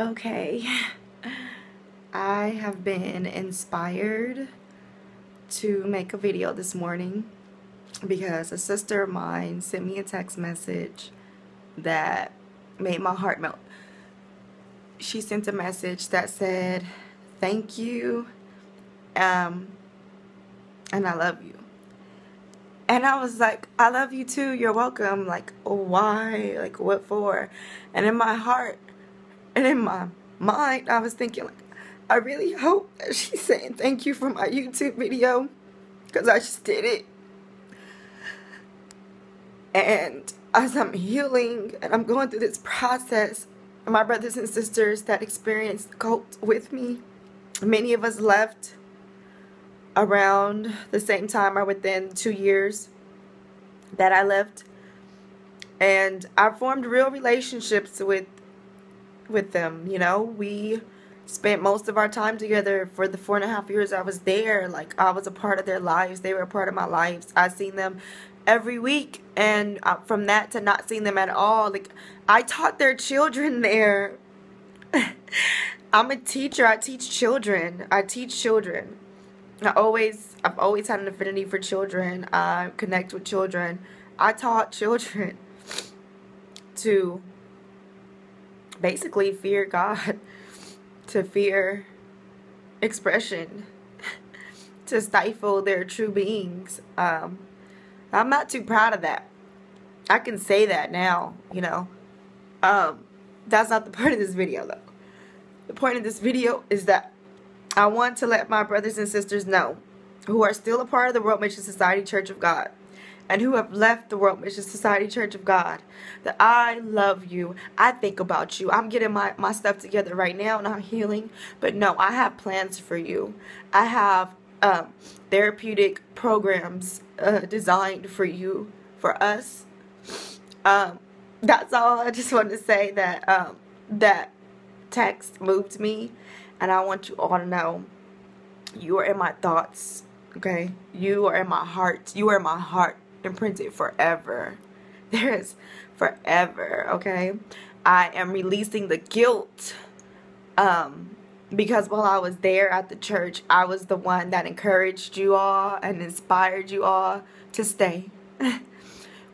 Okay, I have been inspired to make a video this morning because a sister of mine sent me a text message that made my heart melt. She sent a message that said, "Thank you, and I love you." And I was like, "I love you too, you're welcome." Like, why? Like, what for? And in my heart and in my mind, I was thinking, like, I really hope that she's saying thank you for my YouTube video, because I just did it. And as I'm healing and I'm going through this process, my brothers and sisters that experienced the cult with me, many of us left around the same time or within 2 years that I left. And I formed real relationships with them. You know, we spent most of our time together for the 4.5 years I was there. Like, I was a part of their lives. They were a part of my lives. I seen them every week, and from that to not seeing them at all, like, I taught their children there. I'm a teacher. I teach children. I've always had an affinity for children. I connect with children. I taught children to basically fear God, to fear expression, to stifle their true beings. I'm not too proud of that. I can say that now, you know. That's not the point of this video, though. The point of this video is that I want to let my brothers and sisters know, who are still a part of the World Mission Society Church of God, and who have left the World Mission Society Church of God, that I love you. I think about you. I'm getting my stuff together right now and I'm healing. But no, I have plans for you. I have therapeutic programs designed for you, for us. That's all. I just wanted to say that that text moved me, and I want you all to know you are in my thoughts, okay? You are in my heart. You are in my heart, imprinted forever. There is forever, okay? I am releasing the guilt because while I was there at the church, I was the one that encouraged you all and inspired you all to stay.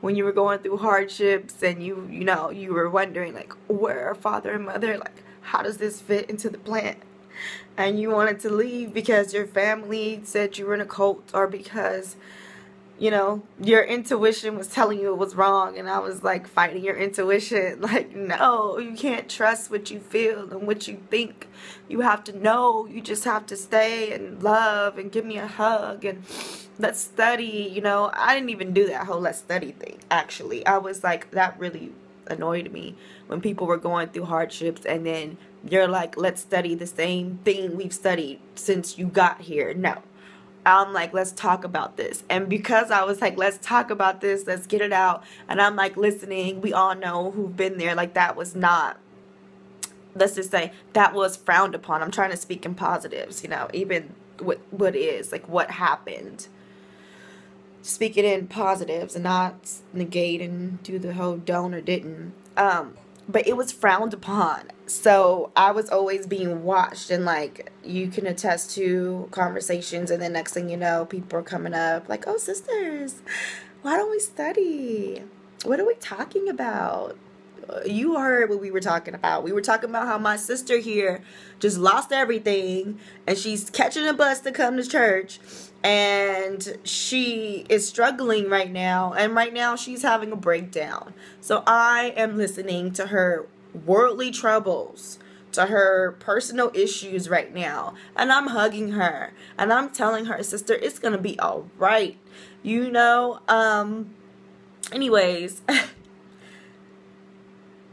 When you were going through hardships and you were wondering, like, where are father and mother? Like, how does this fit into the plan? And you wanted to leave because your family said you were in a cult, or because, you know, your intuition was telling you it was wrong. And I was like fighting your intuition. Like, no, you can't trust what you feel and what you think. You have to know. You just have to stay and love and give me a hug and let's study. You know, I didn't even do that whole let's study thing, actually. I was like, that really annoyed me when people were going through hardships and then you're like, let's study the same thing we've studied since you got here. No. I'm like, let's talk about this. And because I was like, let's talk about this, let's get it out, and I'm like listening, we all know who've been there, like, that was not, let's just say, that was frowned upon. I'm trying to speak in positives, you know, even what is, like, what happened. Speak it in positives and not negate and do the whole don't or didn't. But it was frowned upon. So I was always being watched, and like, you can attest to conversations, and then next thing you know, people are coming up like, oh, sisters, why don't we study? What are we talking about? You heard what we were talking about. We were talking about how my sister here just lost everything, and she's catching a bus to come to church, and she is struggling right now, and right now she's having a breakdown. So I am listening to her worldly troubles, to her personal issues right now, and I'm hugging her, and I'm telling her, sister, it's gonna be all right, you know. Anyways,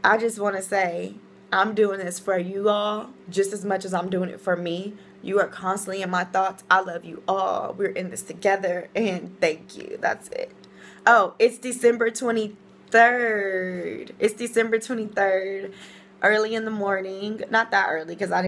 I just want to say, I'm doing this for you all just as much as I'm doing it for me. You are constantly in my thoughts. I love you all. We're in this together, and thank you. That's it. Oh, it's December 23rd. It's December 23rd, early in the morning. Not that early, because I didn't